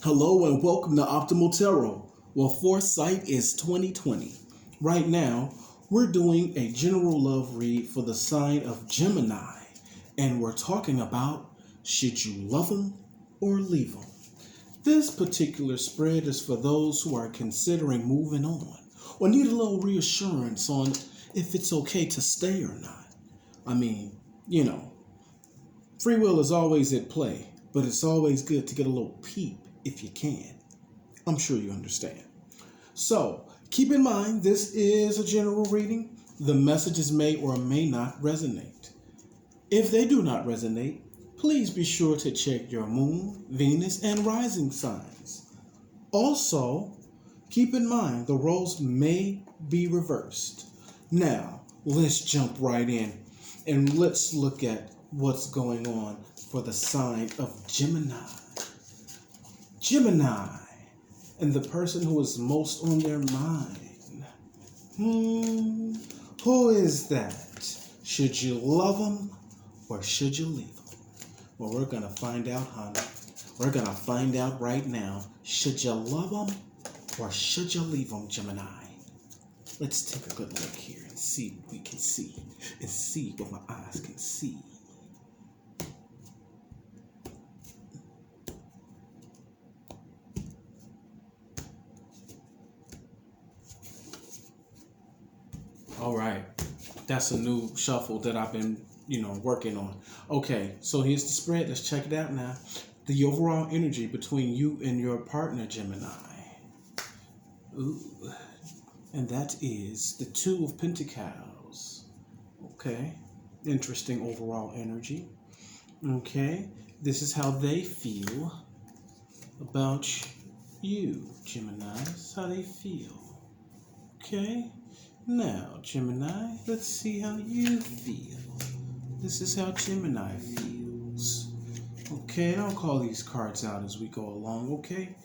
Hello and welcome to Optimal Tarot, where foresight is 2020. Right now, we're doing a general love read for the sign of Gemini, and we're talking about should you love them or leave them. This particular spread is for those who are considering moving on or need a little reassurance on if it's okay to stay or not. I mean, free will is always at play, but it's always good to get a little peep if you can. I'm sure you understand. So, keep in mind, this is a general reading. The messages may or may not resonate. If they do not resonate, please be sure to check your moon, Venus, and rising signs. Also, keep in mind the roles may be reversed. Now, let's jump right in and let's look at what's going on for the sign of Gemini. Gemini, and the person who is most on their mind. Who is that? Should you love them or should you leave them? Well, we're going to find out, honey. We're going to find out right now. Should you love them or should you leave them, Gemini? Let's take a good look here and see what we can see and see what my eyes can see. All right, that's a new shuffle that I've been, working on. Okay, so here's the spread. Let's check it out now. The overall energy between you and your partner, Gemini. Ooh, and that is the Two of Pentacles. Okay, interesting overall energy. Okay, this is how they feel about you, Gemini. This is how they feel. Okay. Now, Gemini, let's see how you feel. This is how Gemini feels. Okay, and I'll call these cards out as we go along, okay?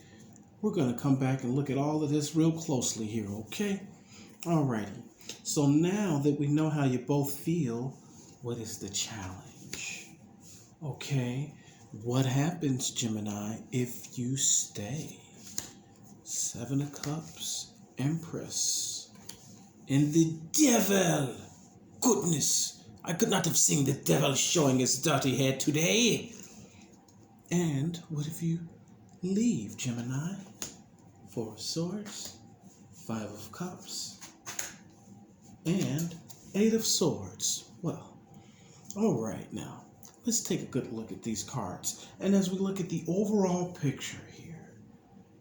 We're going to come back and look at all of this real closely here, okay? Alrighty. So now that we know how you both feel, what is the challenge? Okay, what happens, Gemini, if you stay? Seven of Cups, Empress. And the devil! Goodness, I could not have seen the devil showing his dirty head today. And what if you leave, Gemini? Four of Swords, Five of Cups, and Eight of Swords. Well, all right now, let's take a good look at these cards. And as we look at the overall picture here,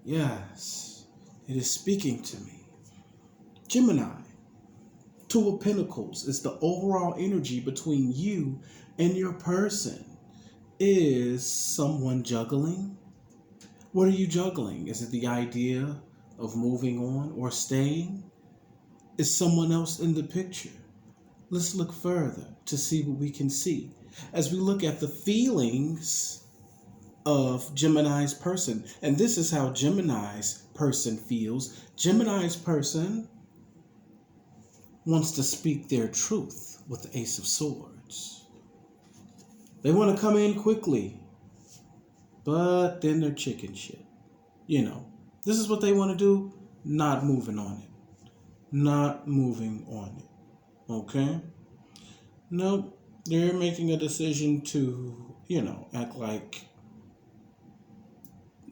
yes, it is speaking to me. Gemini, Two of Pentacles is the overall energy between you and your person. Is someone juggling? What are you juggling? Is it the idea of moving on or staying? Is someone else in the picture? Let's look further to see what we can see. As we look at the feelings of Gemini's person, and this is how Gemini's person feels. Gemini's person wants to speak their truth with the Ace of Swords. They want to come in quickly, but then they're chicken shit. This is what they want to do, not moving on it. Not moving on it. Okay? Nope. They're making a decision to, act like,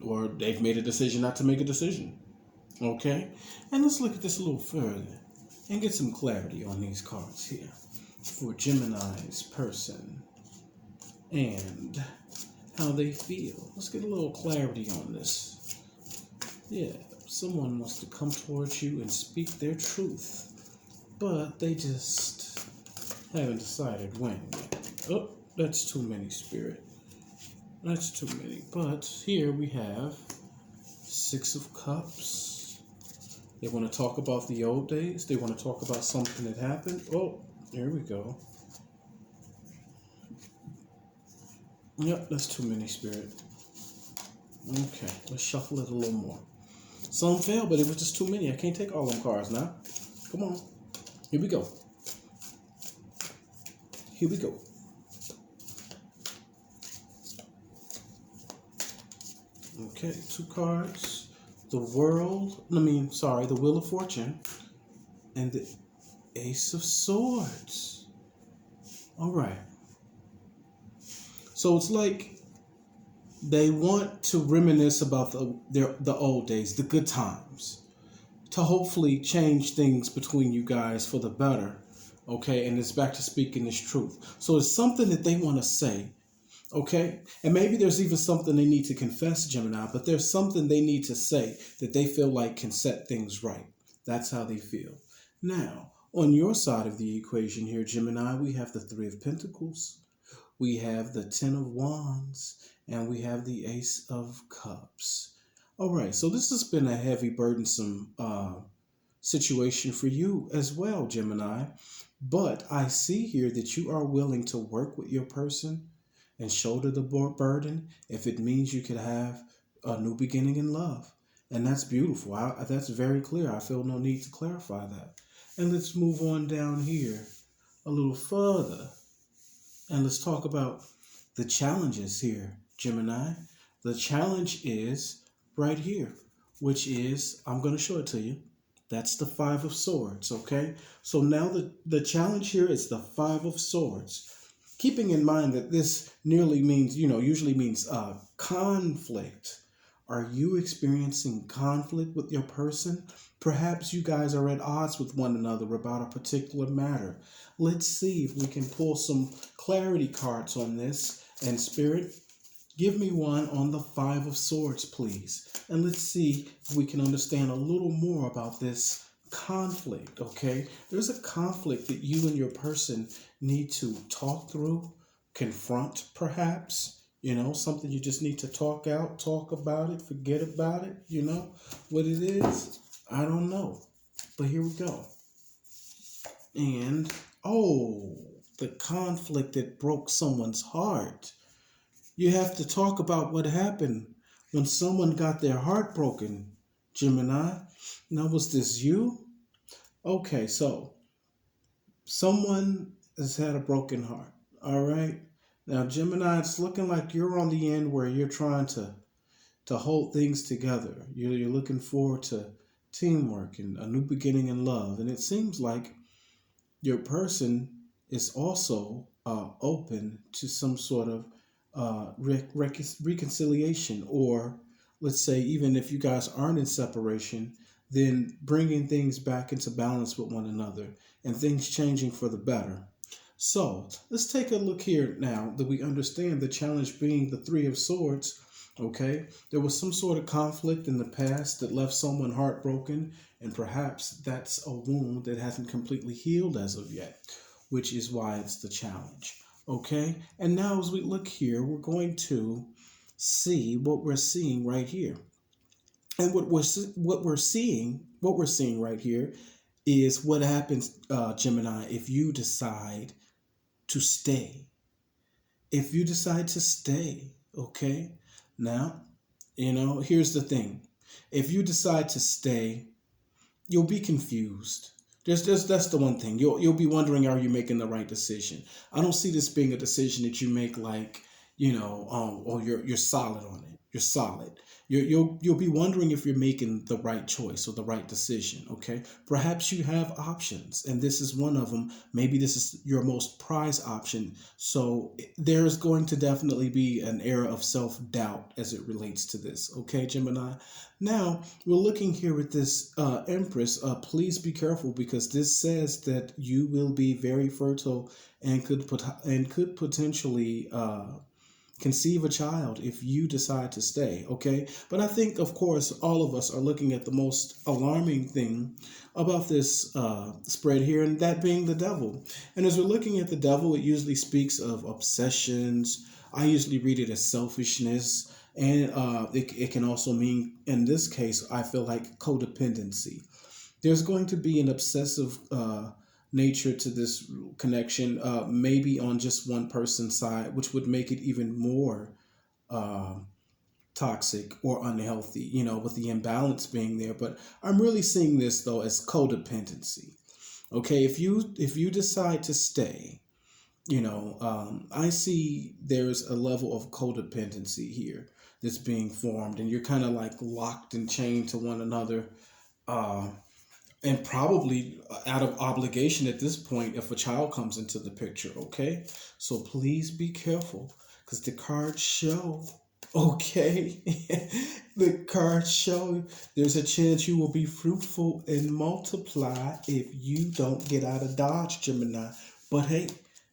or they've made a decision not to make a decision. Okay? And let's look at this a little further and get some clarity on these cards here for Gemini's person and how they feel. Let's get a little clarity on this. Yeah, someone wants to come towards you and speak their truth, but they just haven't decided when yet. Oh, that's too many, Spirit. That's too many. But here we have Six of Cups. They want to talk about the old days. They want to talk about something that happened. Oh, here we go. Yep, that's too many, Spirit. Okay, let's shuffle it a little more. Some failed, but it was just too many. I can't take all them cards now. Come on. Here we go. Here we go. Okay, 2 cards. The the Wheel of Fortune and the Ace of Swords. All right. So it's like they want to reminisce about the old days, the good times, to hopefully change things between you guys for the better. Okay, and it's back to speaking this truth. So it's something that they want to say. Okay, and maybe there's even something they need to confess, Gemini, but there's something they need to say that they feel like can set things right. That's how they feel. Now, on your side of the equation here, Gemini, we have the Three of Pentacles, we have the Ten of Wands, and we have the Ace of Cups. All right, so this has been a heavy, burdensome situation for you as well, Gemini. But I see here that you are willing to work with your person and shoulder the burden if it means you could have a new beginning in love. And that's beautiful. That's very clear. I feel no need to clarify that. And let's move on down here a little further. And let's talk about the challenges here, Gemini. The challenge is right here, which is, I'm going to show it to you. That's the Five of Swords, okay? So now the challenge here is the Five of Swords. Keeping in mind that this usually means conflict. Are you experiencing conflict with your person? Perhaps you guys are at odds with one another about a particular matter. Let's see if we can pull some clarity cards on this. And Spirit, give me one on the Five of Swords, please. And let's see if we can understand a little more about this conflict, okay? There's a conflict that you and your person need to talk through, confront perhaps, something you just need to talk out, talk about it, forget about it, what it is. I don't know, but here we go. And, the conflict that broke someone's heart. You have to talk about what happened when someone got their heart broken, Gemini. Now, was this you? Okay, so someone has had a broken heart. All right. Now, Gemini, it's looking like you're on the end where you're trying to hold things together. You're looking forward to teamwork and a new beginning in love. And it seems like your person is also open to some sort of reconciliation, or let's say even if you guys aren't in separation, then bringing things back into balance with one another and things changing for the better. So let's take a look here now that we understand the challenge being the Three of Swords. Okay, there was some sort of conflict in the past that left someone heartbroken, and perhaps that's a wound that hasn't completely healed as of yet, which is why it's the challenge. Okay, and now as we look here, we're going to see what we're seeing right here. And what we're seeing right here is what happens, Gemini, if you decide to stay. If you decide to stay, okay? Now, here's the thing. If you decide to stay, you'll be confused. That's the one thing. You'll be wondering, are you making the right decision? I don't see this being a decision that you make like, or you're solid on it. You're solid. You'll be wondering if you're making the right choice or the right decision. Okay, perhaps you have options, and this is one of them. Maybe this is your most prized option. So there's going to definitely be an era of self-doubt as it relates to this. Okay, Gemini. Now we're looking here at this Empress. Please be careful, because this says that you will be very fertile and could potentially conceive a child if you decide to stay, okay? But I think, of course, all of us are looking at the most alarming thing about this spread here, and that being the devil. And as we're looking at the devil, it usually speaks of obsessions. I usually read it as selfishness, and it can also mean, in this case, I feel like codependency. There's going to be an obsessive nature to this connection, maybe on just one person's side, which would make it even more toxic or unhealthy, with the imbalance being there. But I'm really seeing this though as codependency. Okay, if you decide to stay, I see there's a level of codependency here that's being formed, and you're kind of like locked and chained to one another, uh, and probably out of obligation at this point if a child comes into the picture. Okay, so please be careful because the cards show. Okay, the cards show there's a chance you will be fruitful and multiply if you don't get out of Dodge, Gemini. But hey,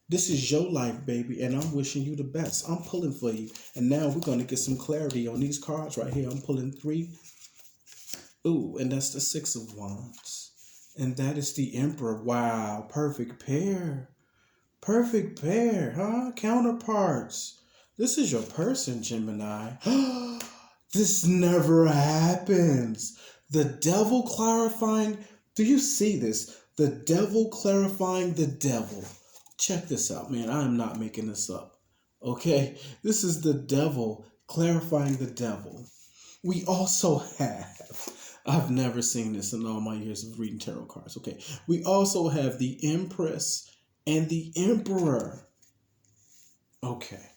this is your life, baby, and I'm wishing you the best. I'm pulling for you. And now we're going to get some clarity on these cards right here. I'm pulling 3. Ooh, and that's the 6 of Wands. And that is the Emperor. Wow, perfect pair. Perfect pair, huh? Counterparts. This is your person, Gemini. This never happens. The devil clarifying. Do you see this? The devil clarifying the devil. Check this out, man. I am not making this up. Okay? This is the devil clarifying the devil. We also have, I've never seen this in all my years of reading tarot cards. Okay. We also have the Empress and the Emperor. Okay.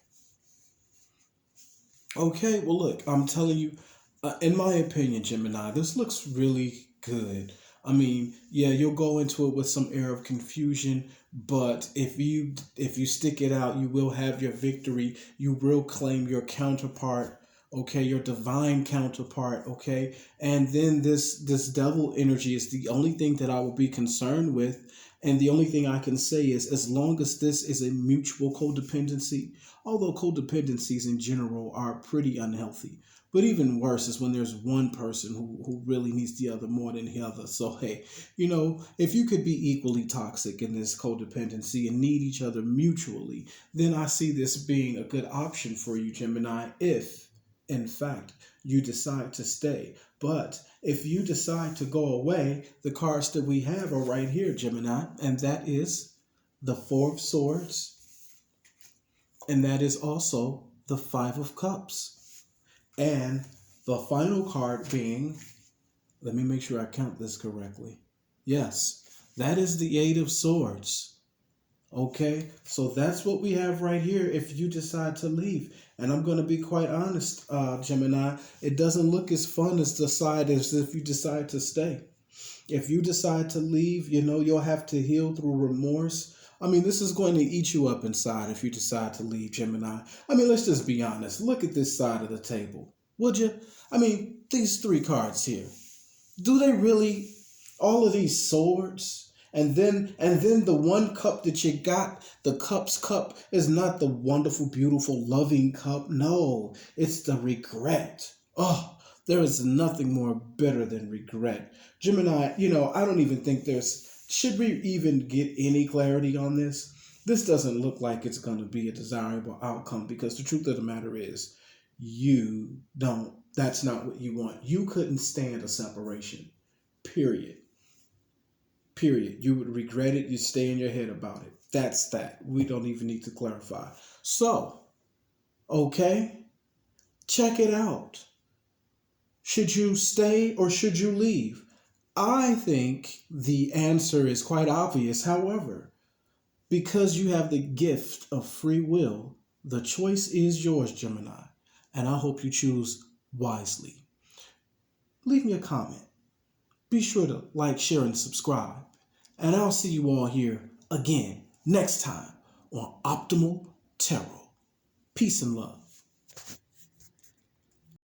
Okay, well, look, I'm telling you, in my opinion, Gemini, this looks really good. I mean, yeah, you'll go into it with some air of confusion, but if you stick it out, you will have your victory. You will claim your counterpart, okay, your divine counterpart, okay? And then this devil energy is the only thing that I will be concerned with. And the only thing I can say is, as long as this is a mutual codependency, although codependencies in general are pretty unhealthy, but even worse is when there's one person who really needs the other more than the other. So, hey, you know, if you could be equally toxic in this codependency and need each other mutually, then I see this being a good option for you, Gemini, if, in fact, you decide to stay. But if you decide to go away, the cards that we have are right here, Gemini, and that is the 4 of Swords, and that is also the 5 of Cups. And the final card being, let me make sure I count this correctly. Yes, that is the 8 of Swords. Okay, so that's what we have right here if you decide to leave. And I'm going to be quite honest, Gemini, it doesn't look as fun as if you decide to stay. If you decide to leave, you know, you'll have to heal through remorse. I mean, this is going to eat you up inside if you decide to leave, Gemini. I mean, let's just be honest. Look at this side of the table, would you? I mean, these 3 cards here. Do they really, all of these swords? And then the one cup that you got, the Cup's cup, is not the wonderful, beautiful, loving cup. No, it's the regret. Oh, there is nothing more bitter than regret. Gemini, you know, I don't even think should we even get any clarity on this? This doesn't look like it's going to be a desirable outcome because the truth of the matter is, that's not what you want. You couldn't stand a separation, period. You would regret it. You stay in your head about it. That's that. We don't even need to clarify. So, okay, check it out. Should you stay or should you leave? I think the answer is quite obvious. However, because you have the gift of free will, the choice is yours, Gemini. And I hope you choose wisely. Leave me a comment. Be sure to like, share, and subscribe. And I'll see you all here again next time on Optimal Tarot. Peace and love.